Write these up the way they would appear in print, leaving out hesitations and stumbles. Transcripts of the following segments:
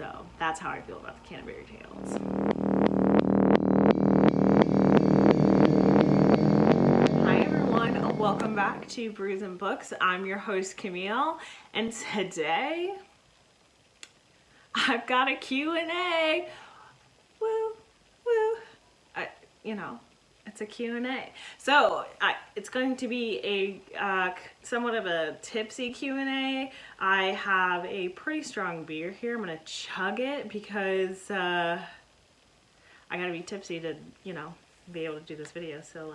So that's how I feel about the Canterbury Tales. Hi everyone, welcome back to Brews and Books. I'm your host Camille, and today I've got a Q&A. Woo, woo. It's a Q&A. So it's going to be a somewhat of a tipsy Q&A. I have a pretty strong beer here. I'm going to chug it because I got to be tipsy to, be able to do this video. So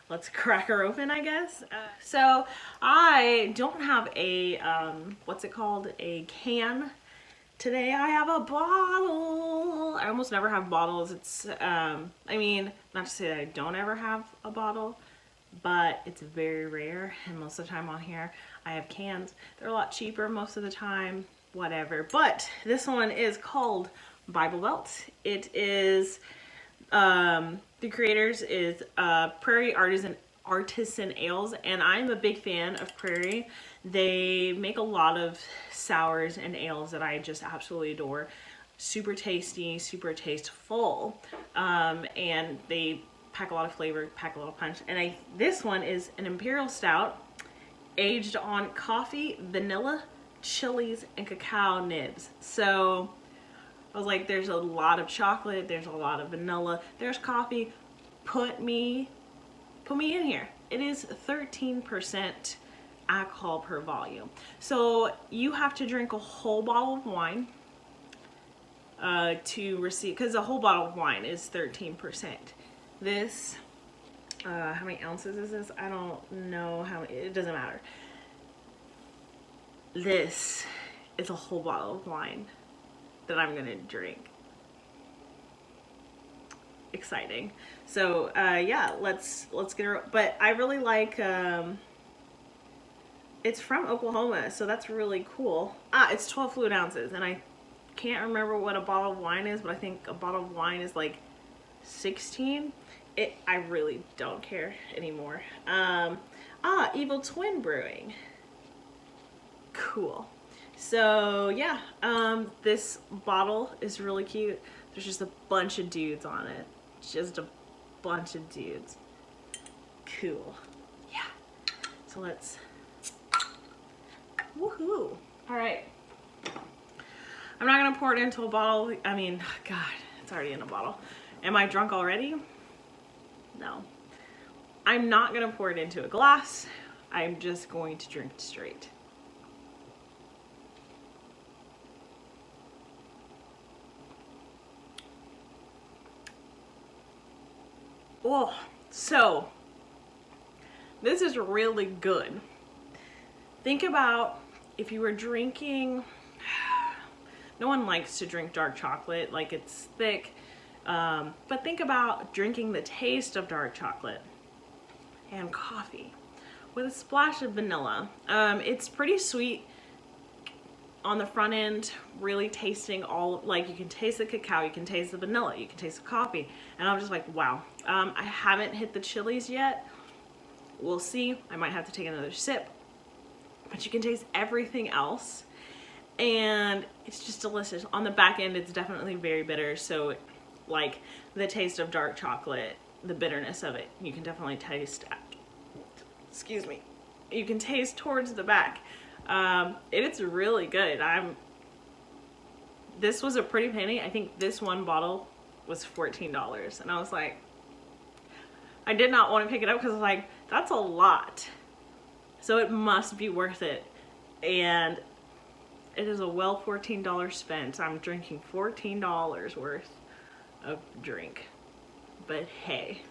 let's crack her open, I guess. So I don't have a, a can. Today I have a bottle. I almost never have bottles. It's, not to say that I don't ever have a bottle, but it's very rare. And most of the time on here, I have cans. They're a lot cheaper most of the time, whatever. But this one is called Bible Belt. It is, the creators is Prairie Artisan Ales, and I'm a big fan of Prairie. They make a lot of sours and ales that I just absolutely adore. Super tasty, super tasteful, and they pack a lot of flavor, pack a lot of punch. And this one is an imperial stout aged on coffee, vanilla, chilies, and cacao nibs. So I was like, there's a lot of chocolate, there's a lot of vanilla, there's coffee. Put me in here. It is 13% alcohol per volume. So you have to drink a whole bottle of wine to receive, because a whole bottle of wine is 13%. This, how many ounces is this? I don't know how many, it doesn't matter. This is a whole bottle of wine that I'm gonna drink. Exciting. So yeah, let's get her. But I really like it's from Oklahoma, so that's really cool. It's 12 fluid ounces, and I can't remember what a bottle of wine is, but I think a bottle of wine is like 16. I really don't care anymore. Evil Twin Brewing. Cool. So yeah, this bottle is really cute. There's just a bunch of dudes on it. Just a bunch of dudes. Cool. Yeah. So let's, woohoo. All right. I'm not gonna pour it into a bottle. God, it's already in a bottle. Am I drunk already? No. I'm not gonna pour it into a glass. I'm just going to drink it straight. Oh, so this is really good. Think about if you were drinking, no one likes to drink dark chocolate, like it's thick, but think about drinking the taste of dark chocolate and coffee with a splash of vanilla. It's pretty sweet on the front end, really tasting all, like you can taste the cacao, you can taste the vanilla, you can taste the coffee, and I'm just like, wow. I haven't hit the chilies yet. We'll see. I might have to take another sip, but you can taste everything else, and it's just delicious. On the back end, it's definitely very bitter, so like the taste of dark chocolate, the bitterness of it, you can definitely taste, excuse me, you can taste towards the back. It's really good. This was a pretty penny. I think this one bottle was $14, and I was like, I did not want to pick it up because I was like, that's a lot. So it must be worth it. And it is a well $14 spent. I'm drinking $14 worth of drink. But hey.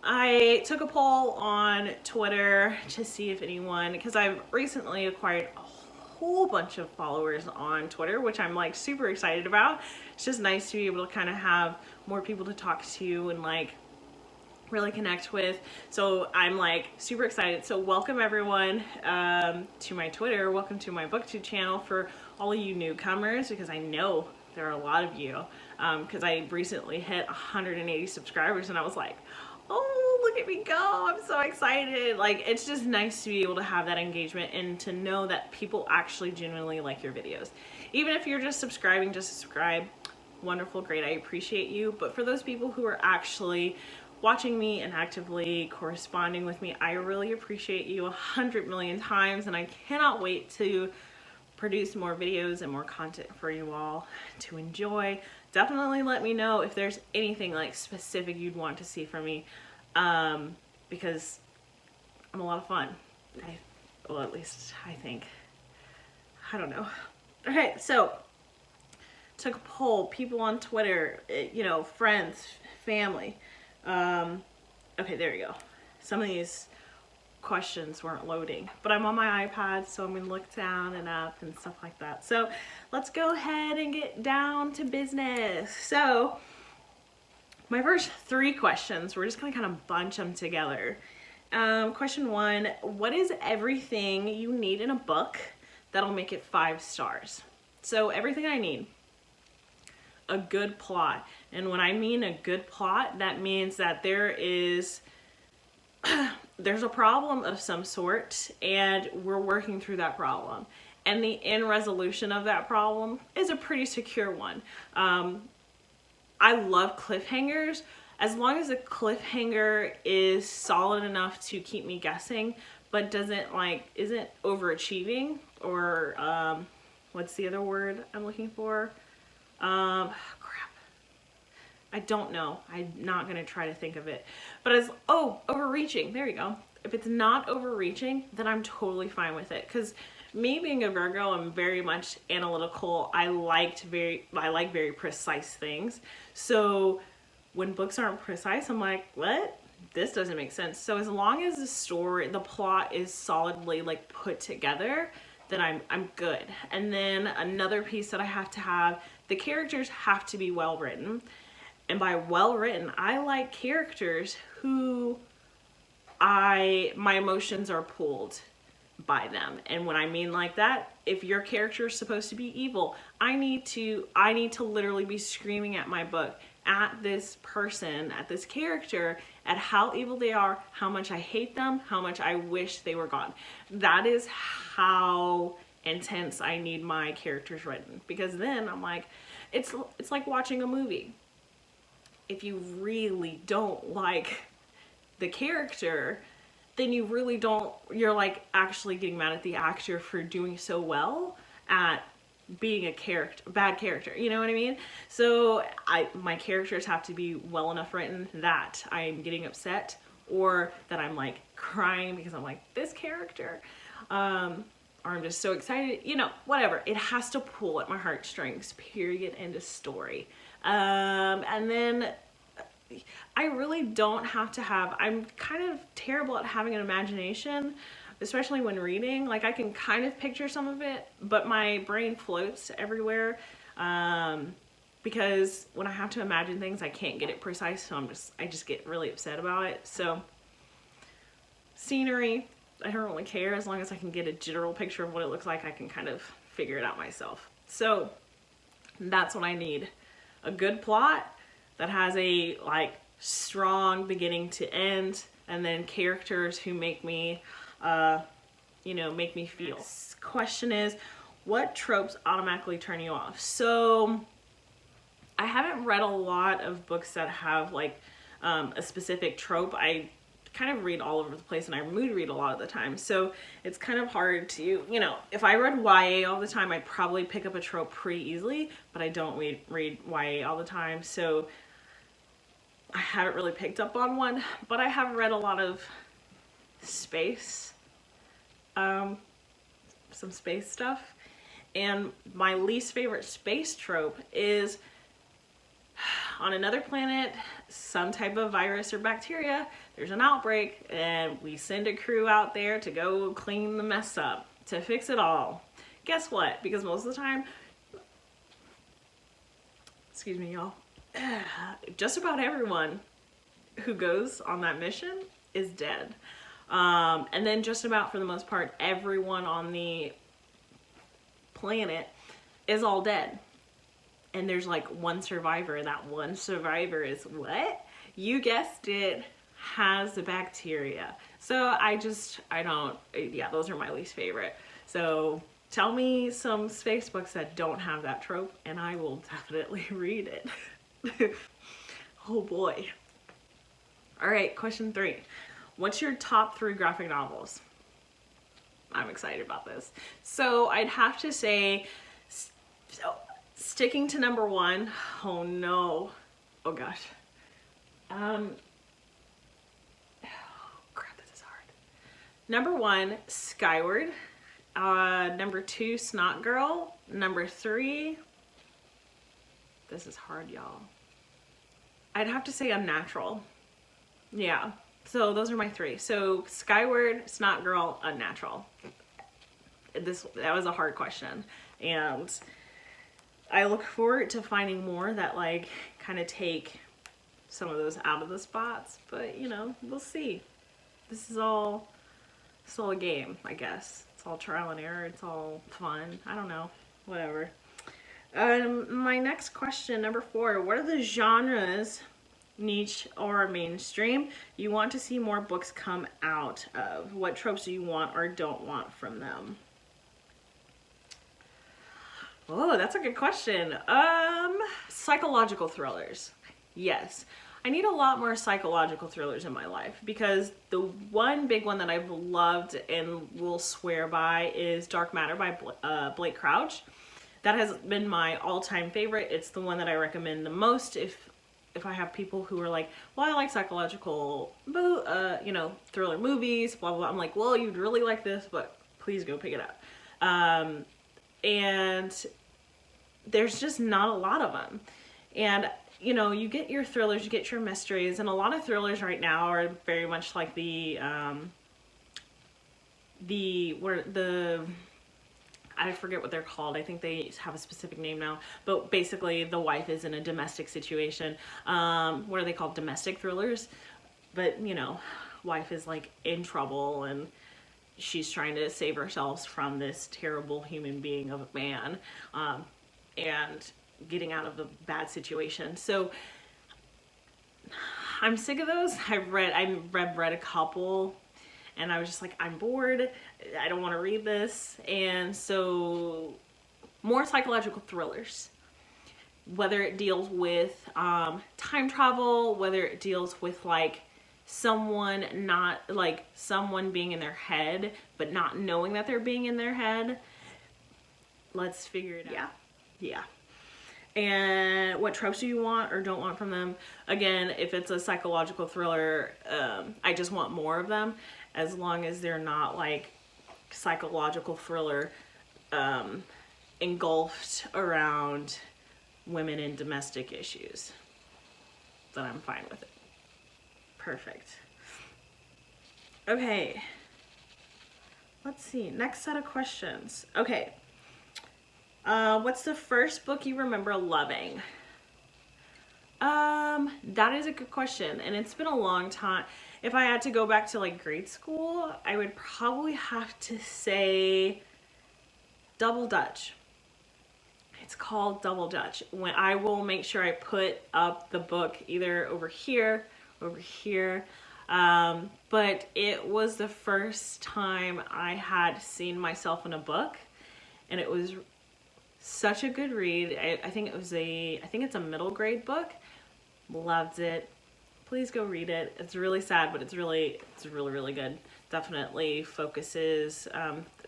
I took a poll on Twitter to see if anyone, because I've recently acquired a whole bunch of followers on Twitter, which I'm like super excited about. It's just nice to be able to kind of have more people to talk to and like really connect with. So I'm like super excited. So welcome everyone to my Twitter. Welcome to my BookTube channel for all of you newcomers, because I know there are a lot of you, because I recently hit 180 subscribers and I was like, oh, look at me go, I'm so excited. Like, it's just nice to be able to have that engagement and to know that people actually genuinely like your videos. Even if you're just subscribing, just subscribe. Wonderful, great, I appreciate you. But for those people who are actually watching me and actively corresponding with me, I really appreciate you 100 million times, and I cannot wait to produce more videos and more content for you all to enjoy. Definitely let me know if there's anything like specific you'd want to see from me, because I'm a lot of fun. Well, at least I think. I don't know. Okay, so took a poll, people on Twitter, you know, friends, family. Okay, there we go. Some of these questions weren't loading, but I'm on my iPad, so I'm gonna look down and up and stuff like that. So let's go ahead and get down to business. So my first 3 questions, we're just gonna kind of bunch them together. Question 1, what is everything you need in a book that'll make it 5 stars? So everything I need: a good plot. And when I mean a good plot, that means that there's a problem of some sort and we're working through that problem. And the end resolution of that problem is a pretty secure one. I love cliffhangers, as long as the cliffhanger is solid enough to keep me guessing, but isn't overachieving, or what's the other word I'm looking for? Crap. I don't know. I'm not going to try to think of it. But overreaching. There you go. If it's not overreaching, then I'm totally fine with it. Because me being a Virgo, I'm very much analytical. I like very precise things. So when books aren't precise, I'm like, what? This doesn't make sense. So as long as the plot is solidly like put together, then I'm good. And then another piece that I have to have, the characters have to be well written. And by well written, I like characters who my emotions are pulled by them. And when I mean like that, if your character is supposed to be evil, I need to literally be screaming at my book, at this person, at this character, at how evil they are, how much I hate them, how much I wish they were gone. That is how intense I need my characters written, because then I'm like, it's like watching a movie. If you really don't like the character, then you're like actually getting mad at the actor for doing so well at being a bad character, you know what I mean? So my characters have to be well enough written that I'm getting upset, or that I'm like crying because I'm like, this character, or I'm just so excited, you know, whatever. It has to pull at my heartstrings, period, end of story. And then I really don't have to have, I'm kind of terrible at having an imagination, especially when reading. Like, I can kind of picture some of it, but my brain floats everywhere, because when I have to imagine things, I can't get it precise, so I just get really upset about it. So scenery, I don't really care. As long as I can get a general picture of what it looks like, I can kind of figure it out myself. So that's what I need. A good plot that has a like strong beginning to end, and then characters who make me make me feel. This question is, what tropes automatically turn you off? So I haven't read a lot of books that have like a specific trope. I kind of read all over the place, and I mood read a lot of the time, so it's kind of hard to, you know, if I read YA all the time, I'd probably pick up a trope pretty easily, but I don't read YA all the time, so I haven't really picked up on one. But I have read a lot of space, some space stuff, and my least favorite space trope is on another planet, some type of virus or bacteria, there's an outbreak, and we send a crew out there to go clean the mess up, to fix it all. Guess what? Because most of the time, excuse me y'all, just about everyone who goes on that mission is dead. And then just about, for the most part, everyone on the planet is all dead. And there's like one survivor. That one survivor is what? You guessed it, has the bacteria. So I don't, yeah, those are my least favorite. So tell me some space books that don't have that trope and I will definitely read it. Oh boy. All right, question 3. What's your top 3 graphic novels? I'm excited about this. So I'd have to say, sticking to number 1, oh no, oh gosh. Oh crap, this is hard. Number 1, Skyward. Number 2, Snot Girl. Number 3, this is hard, y'all. I'd have to say Unnatural. Yeah, so those are my 3. So Skyward, Snot Girl, Unnatural. That was a hard question, and I look forward to finding more that like kind of take some of those out of the spots, but you know, we'll see. This is all a game, I guess. It's all trial and error. It's all fun. I don't know, whatever. My next question, number 4, what are the genres, niche or mainstream, you want to see more books come out of? What tropes do you want or don't want from them? Oh, that's a good question. Psychological thrillers. Yes. I need a lot more psychological thrillers in my life because the one big one that I've loved and will swear by is Dark Matter by Blake Crouch. That has been my all-time favorite. It's the one that I recommend the most if I have people who are like, well, I like psychological, you know, thriller movies, blah, blah, blah. I'm like, well, you'd really like this, but please go pick it up. And there's just not a lot of them. And, you know, you get your thrillers, you get your mysteries, and a lot of thrillers right now are very much like I forget what they're called. I think they have a specific name now, but basically the wife is in a domestic situation. What are they called? Domestic thrillers. But, you know, wife is like in trouble and she's trying to save herself from this terrible human being of a man, and getting out of the bad situation. So I'm sick of those. I've read a couple and I was just like, I'm bored. I don't want to read this. And so more psychological thrillers, whether it deals with time travel, whether it deals with like someone being in their head, but not knowing that they're being in their head. Let's figure it out. Yeah. And what tropes do you want or don't want from them? Again, if it's a psychological thriller, I just want more of them, as long as they're not like psychological thriller engulfed around women and domestic issues. Then I'm fine with it. Perfect. Okay. Let's see. Next set of questions. Okay. What's the first book you remember loving? That is a good question, and it's been a long time. If I had to go back to like grade school, I would probably have to say Double Dutch. It's called Double Dutch. When I will make sure I put up the book either over here, but it was the first time I had seen myself in a book, and it was such a good read. I think it's a middle grade book. Loved it. Please go read it. It's really sad, but it's really good. Definitely focuses,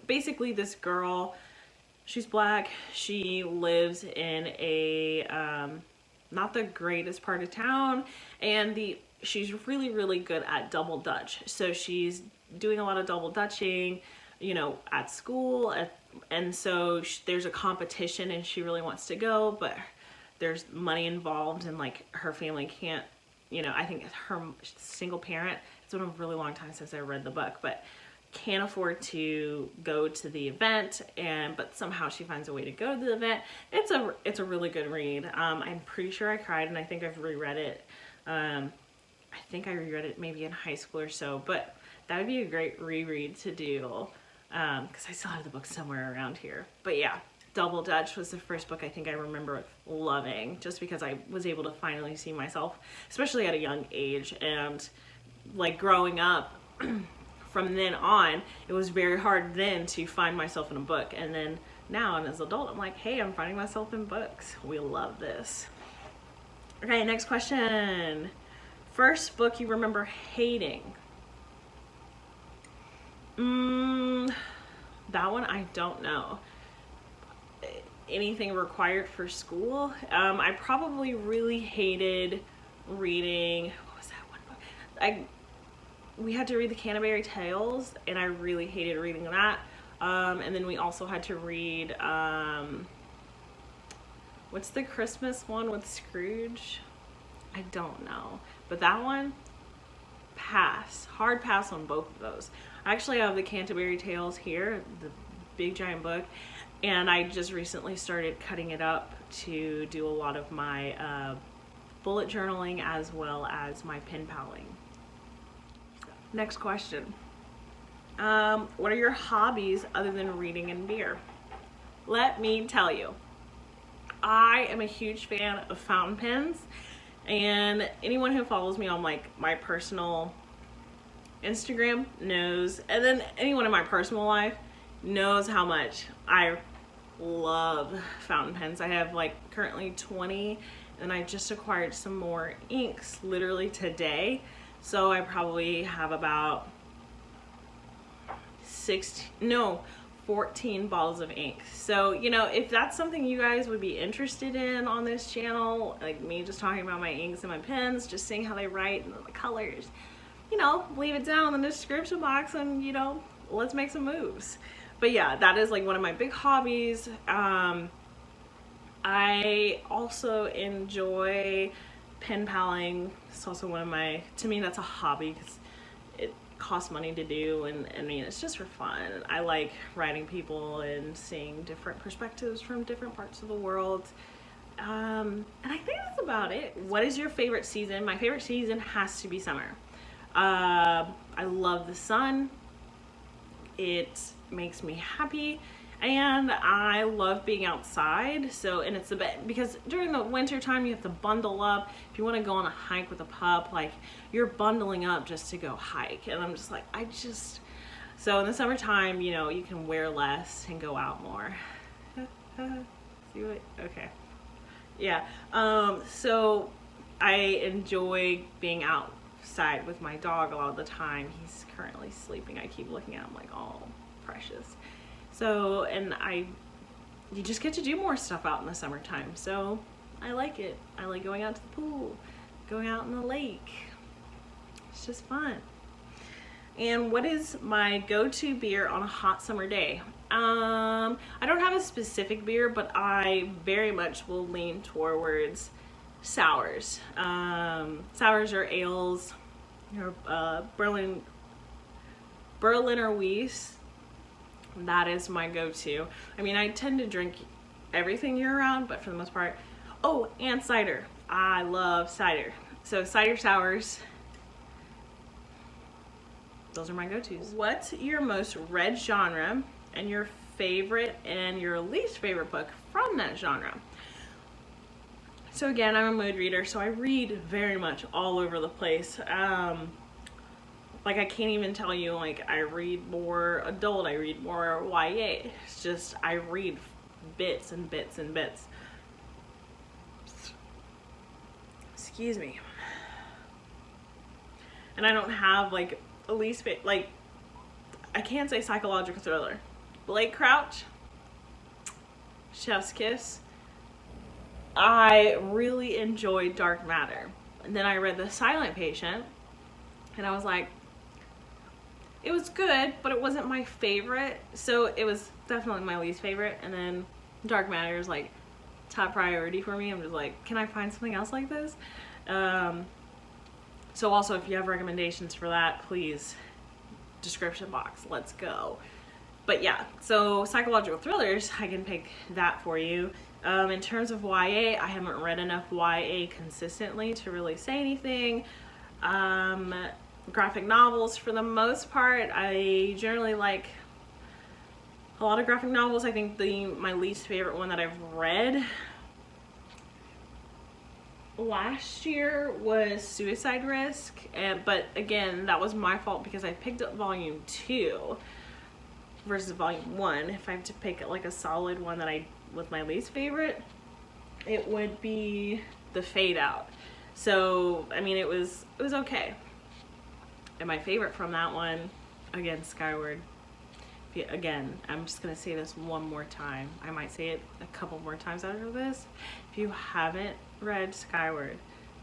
basically this girl, she's black. She lives in a, not the greatest part of town, and she's really good at double dutch. So she's doing a lot of double dutching, you know, at school, and so there's a competition and she really wants to go, but there's money involved and like her family can't, you know, I think her single parent, it's been a really long time since I read the book, but can't afford to go to the event, but somehow she finds a way to go to the event. It's a really good read. I'm pretty sure I cried, and I think I've reread it. I think I reread it maybe in high school or so, but that would be a great reread to do, because I still have the book somewhere around here. But yeah, Double Dutch was the first book I think I remember loving, just because I was able to finally see myself, especially at a young age, and like growing up, from then on, it was very hard then to find myself in a book. And then now, and as an adult, I'm like, hey, I'm finding myself in books. We love this. Okay, next question. First book you remember hating? That one I don't know. Anything required for school? I probably really hated reading, what was that one book? We had to read the Canterbury Tales, and I really hated reading that. And then we also had to read, what's the Christmas one with Scrooge? I don't know. But that one, pass. Hard pass on both of those. I actually have the Canterbury Tales here, the big giant book, and I just recently started cutting it up to do a lot of my bullet journaling as well as my pen paling. Next question. What are your hobbies other than reading and beer? Let me tell you, I am a huge fan of fountain pens, and anyone who follows me on like my personal Instagram knows, and then anyone in my personal life knows how much I love fountain pens. I have like currently 20, and I just acquired some more inks literally today. So I probably have about 14 bottles of ink. So, you know, if that's something you guys would be interested in on this channel, like me just talking about my inks and my pens, just seeing how they write and the colors, you know, leave it down in the description box and, you know, let's make some moves. But yeah, that is like one of my big hobbies. I also enjoy pen paling. It's also one of my, to me that's a hobby because it costs money to do, and I mean it's just for fun. I like writing people and seeing different perspectives from different parts of the world. And I think that's about it. What is your favorite season? My favorite season has to be summer. I love the sun. It makes me happy, and I love being outside. So, and it's the best because during the winter time you have to bundle up. If you want to go on a hike with a pup, like you're bundling up just to go hike, and I'm just like, so in the summertime, you know, you can wear less and go out more. See what? Okay. Yeah. So I enjoy being outside with my dog a lot of the time. He's currently sleeping. I keep looking at him like, oh, precious. So, and you just get to do more stuff out in the summertime. So I like it. I like going out to the pool, going out in the lake. It's just fun. And what is my go-to beer on a hot summer day? I don't have a specific beer, but I very much will lean towards sours. Sours or ales, or Berliner Weiss. That is my go-to. I mean, I tend to drink everything year-round, but for the most part, oh, and cider. I love cider. So cider sours, those are my go-tos. What's your most read genre and your favorite and your least favorite book from that genre? So again, I'm a mood reader, so I read very much all over the place. Like I can't even tell you, like I read more adult, I read more YA. It's just, I read bits and bits and bits. Excuse me. And I don't have like a least favorite, like I can't say psychological thriller. Blake Crouch, Chef's Kiss. I really enjoyed Dark Matter. And then I read The Silent Patient, and I was like, it was good, but it wasn't my favorite. So it was definitely my least favorite. And then Dark Matter is like top priority for me. I'm just like, can I find something else like this? So also, if you have recommendations for that, please, description box, let's go. But yeah, so psychological thrillers, I can pick that for you. In terms of YA, I haven't read enough YA consistently to really say anything. Graphic novels, for the most part, I generally like a lot of graphic novels. I think my least favorite one that I've read last year was Suicide Risk, but again, that was my fault because I picked up volume 2 versus volume 1. If I have to pick like a solid one that I was my least favorite, it would be The Fade Out. So I mean, it was okay. And my favorite from that one, again, Skyward. Again, I'm just gonna say this one more time. I might say it a couple more times after this. If you haven't read Skyward,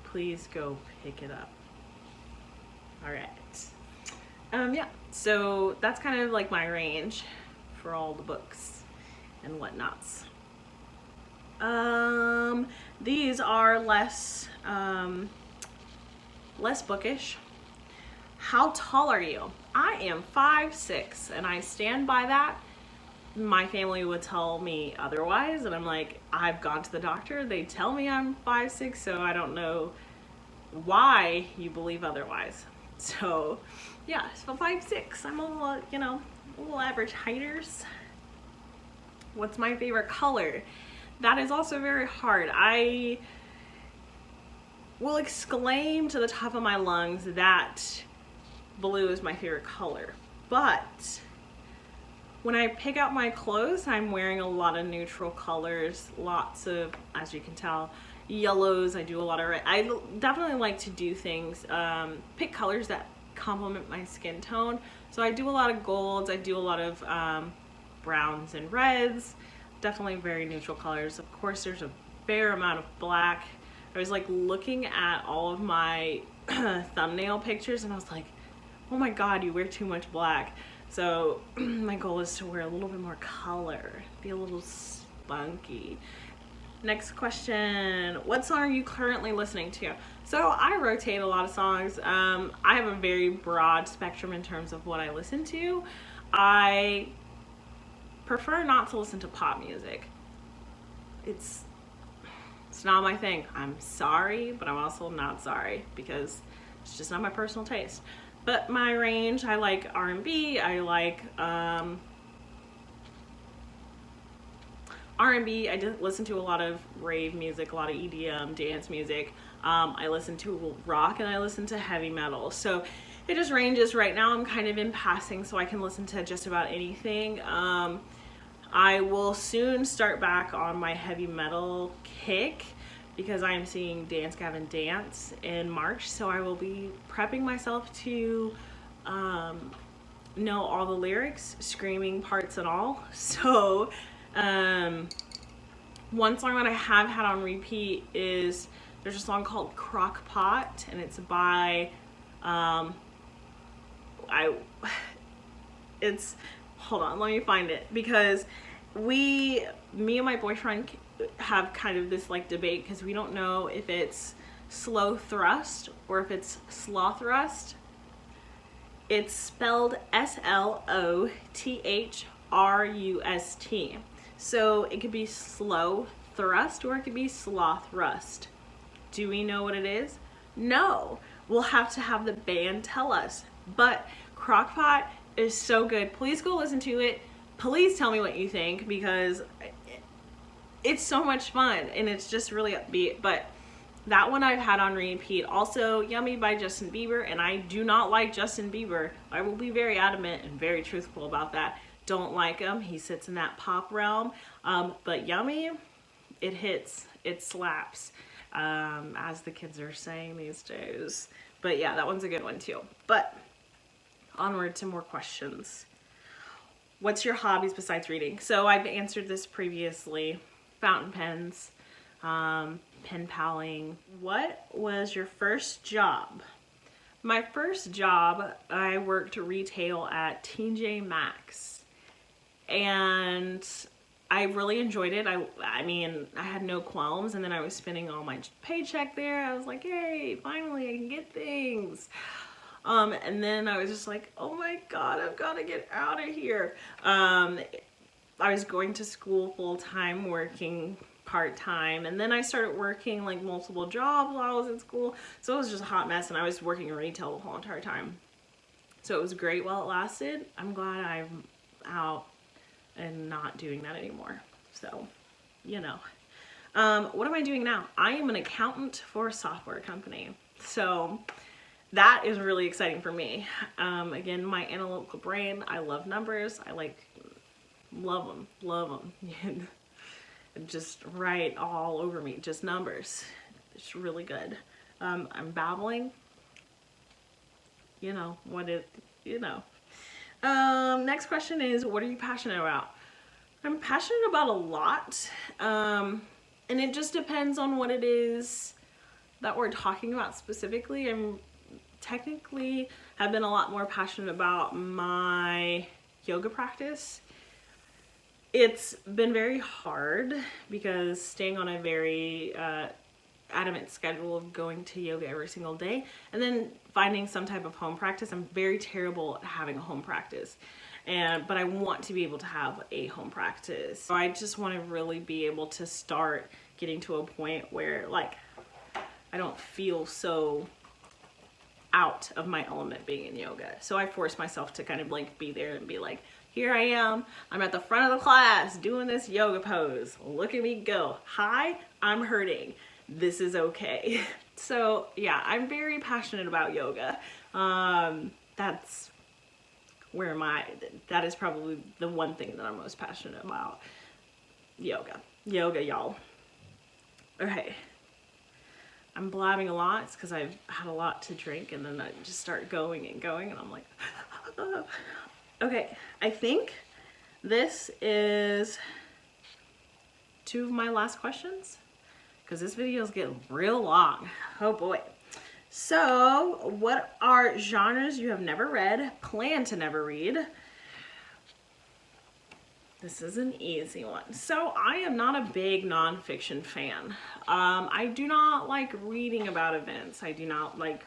please go pick it up. All right. Yeah, so that's kind of like my range for all the books and whatnots. These are less bookish. How tall are you? I am 5'6", and I stand by that. My family would tell me otherwise, and I'm like, I've gone to the doctor. They tell me I'm 5'6", so I don't know why you believe otherwise. So, yeah, so 5'6". I'm a little, you know, a little average heighters. What's my favorite color? That is also very hard. I will exclaim to the top of my lungs that blue is my favorite color, but when I pick out my clothes, I'm wearing a lot of neutral colors, lots of, as you can tell, yellows. I do a lot of red. I definitely like to do things, pick colors that complement my skin tone. So I do a lot of golds, I do a lot of browns and reds, definitely very neutral colors. Of course, there's a fair amount of black. I was like looking at all of my thumbnail pictures and I was like, oh my god, you wear too much black. So my goal is to wear a little bit more color, be a little spunky. Next question, what song are you currently listening to? So I rotate a lot of songs. I have a very broad spectrum in terms of what I listen to. I prefer not to listen to pop music. It's not my thing. I'm sorry, but I'm also not sorry because it's just not my personal taste. But my range, I like R&B, I like R&B, I did listen to a lot of rave music, a lot of EDM, dance music. I listen to rock and I listen to heavy metal. So it just ranges. Right now I'm kind of in passing, so I can listen to just about anything. I will soon start back on my heavy metal kick because I am seeing Dance Gavin Dance in March, so I will be prepping myself to know all the lyrics, screaming parts and all. So one song that I have had on repeat is, there's a song called Crock Pot, and it's by hold on, let me find it, because me and my boyfriend have kind of this like debate because we don't know if it's slow thrust or if it's slaw thrust. It's spelled SLOTHRUST. So it could be slow thrust or it could be slaw thrust. Do we know what it is? No. We'll have to have the band tell us. But Crockpot is so good. Please go listen to it. Please tell me what you think because it's so much fun and it's just really upbeat. But that one I've had on repeat. Also, Yummy by Justin Bieber, and I do not like Justin Bieber. I will be very adamant and very truthful about that. Don't like him. He sits in that pop realm. But Yummy, it hits, it slaps, as the kids are saying these days. But yeah, that one's a good one too. But onward to more questions. What's your hobbies besides reading? So I've answered this previously. Fountain pens, pen paling. What was your first job? My first job, I worked retail at TJ Maxx, and I really enjoyed it. I mean, I had no qualms, and then I was spending all my paycheck there. I was like, yay, finally I can get things. And then I was just like, oh my God, I've got to get out of here. I was going to school full-time, working part-time, and then I started working like multiple jobs while I was in school. So it was just a hot mess, and I was working in retail the whole entire time. So it was great while it lasted. I'm glad I'm out and not doing that anymore. So, you know. What am I doing now? I am an accountant for a software company. So that is really exciting for me. Again, my analytical brain, I love numbers. I love them. Just right all over me, just numbers. It's really good. I'm babbling. You know, next question is, what are you passionate about? I'm passionate about a lot. And it just depends on what it is that we're talking about specifically. I'm technically have been a lot more passionate about my yoga practice. It's been very hard because staying on a very adamant schedule of going to yoga every single day and then finding some type of home practice. I'm very terrible at having a home practice, but I want to be able to have a home practice. So I just want to really be able to start getting to a point where like I don't feel so out of my element being in yoga. So I force myself to kind of like be there and be like, here I am, I'm at the front of the class doing this yoga pose. Look at me go. Hi, I'm hurting. This is okay. So yeah, I'm very passionate about yoga. That's where that is probably the one thing that I'm most passionate about. Yoga, y'all. Okay. I'm blabbing a lot. It's because I've had a lot to drink and then I just start going and I'm like, okay, I think this is 2 of my last questions because this video is getting real long. Oh boy. So, what are genres you have never read, plan to never read? This is an easy one. So I am not a big nonfiction fan. I do not like reading about events. I do not like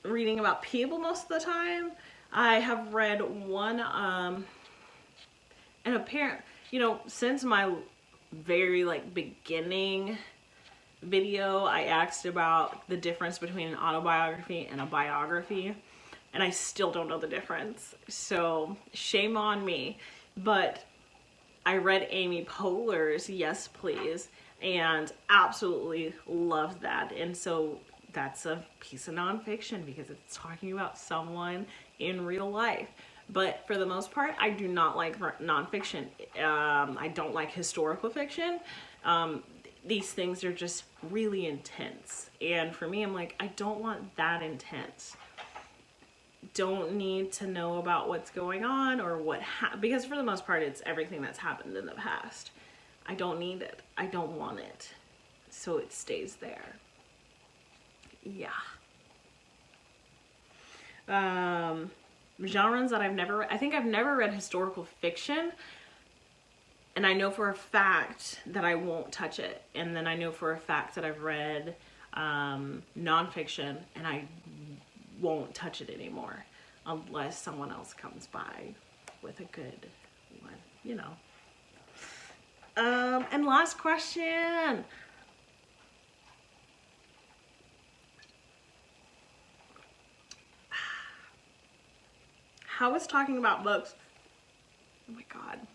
reading about people most of the time. I have read one, and apparent, since my very like beginning video, I asked about the difference between an autobiography and a biography. And I still don't know the difference. So shame on me. But I read Amy Poehler's Yes Please and absolutely loved that. And so that's a piece of nonfiction because it's talking about someone in real life. But for the most part, I do not like nonfiction. I don't like historical fiction. These things are just really intense. And for me, I'm like, I don't want that intense. Don't need to know about what's going on or because for the most part it's everything that's happened in the past. I don't need it. I don't want it. So it stays there. Yeah. Genres that I've never read. I think I've never read historical fiction. And I know for a fact that I won't touch it. And then I know for a fact that I've read nonfiction and I won't touch it anymore unless someone else comes by with a good one, and last question. How is talking about books? Oh my God.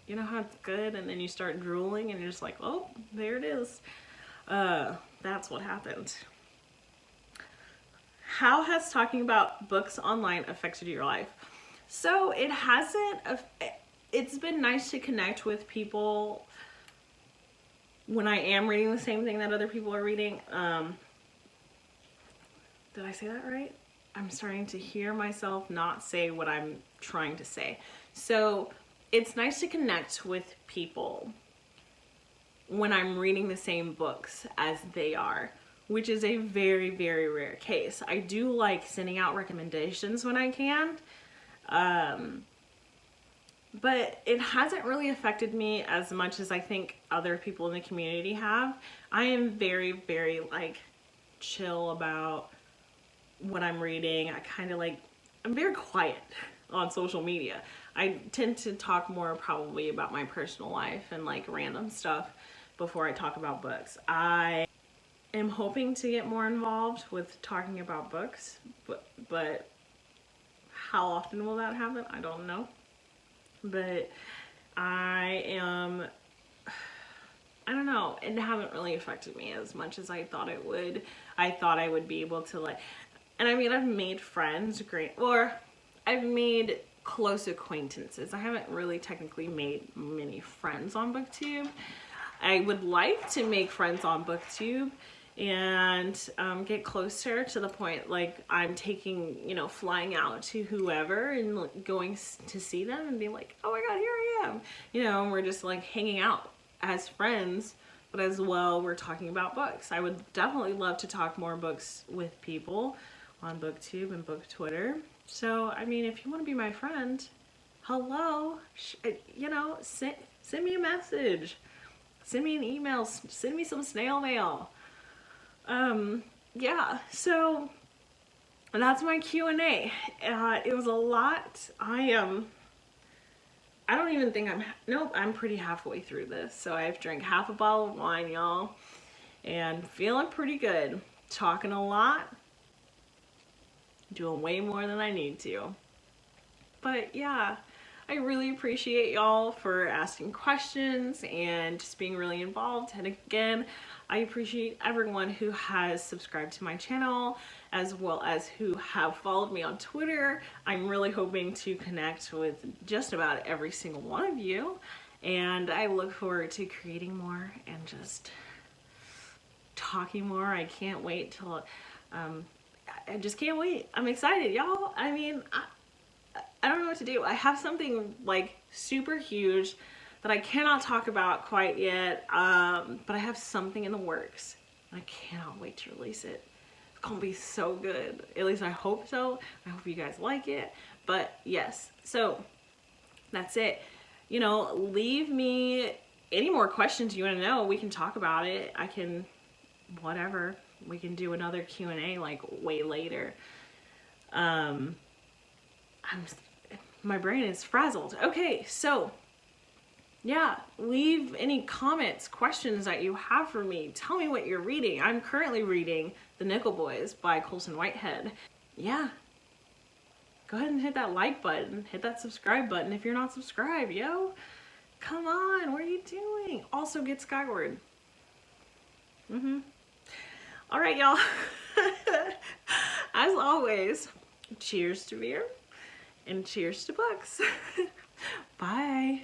You know how it's good and then you start drooling and you're just like, oh, there it is. That's what happened. How has talking about books online affected your life? So it hasn't. It's been nice to connect with people when I am reading the same thing that other people are reading. Did I say that right? I'm starting to hear myself not say what I'm trying to say. So it's nice to connect with people when I'm reading the same books as they are, which is a very, very rare case. I do like sending out recommendations when I can, but it hasn't really affected me as much as I think other people in the community have. I am very, very like chill about what I'm reading. I'm very quiet on social media. I tend to talk more probably about my personal life and like random stuff before I talk about books. I am hoping to get more involved with talking about books, but how often will that happen? I don't know. But I am I don't know, it haven't really affected me as much as I thought it would. I thought I would be able to like, and I mean, I've made friends, or I've made close acquaintances. I haven't really technically made many friends on BookTube. I would like to make friends on BookTube and get closer to the point like I'm taking, you know, flying out to whoever and like, going to see them and be like, oh my god, here I am, you know, and we're just like hanging out as friends, but as well we're talking about books. I would definitely love to talk more books with people on BookTube and Book Twitter. So I mean, if you want to be my friend, hello, you know, send me a message, send me an email, send me some snail mail. Yeah, so that's my Q&A. It was a lot. I don't even think nope, I'm pretty halfway through this. So I've drank half a bottle of wine, y'all, and feeling pretty good. Talking a lot, doing way more than I need to. But yeah, I really appreciate y'all for asking questions and just being really involved. And again, I appreciate everyone who has subscribed to my channel as well as who have followed me on Twitter. I'm really hoping to connect with just about every single one of you. And I look forward to creating more and just talking more. I can't wait till, I just can't wait. I'm excited, y'all. I mean, I don't know what to do. I have something like super huge that I cannot talk about quite yet, but I have something in the works. I cannot wait to release it. It's gonna be so good. At least I hope so. I hope you guys like it. But yes, so that's it. You know, leave me any more questions you want to know. We can talk about it. I can, whatever. We can do another Q&A like way later. My brain is frazzled. Okay, so yeah, leave any comments, questions that you have for me. Tell me what you're reading. I'm currently reading The Nickel Boys by Colson Whitehead. Yeah, go ahead and hit that like button, hit that subscribe button if you're not subscribed, yo. Come on, what are you doing? Also get Skyward. All right, y'all. As always, cheers to beer and cheers to books. Bye.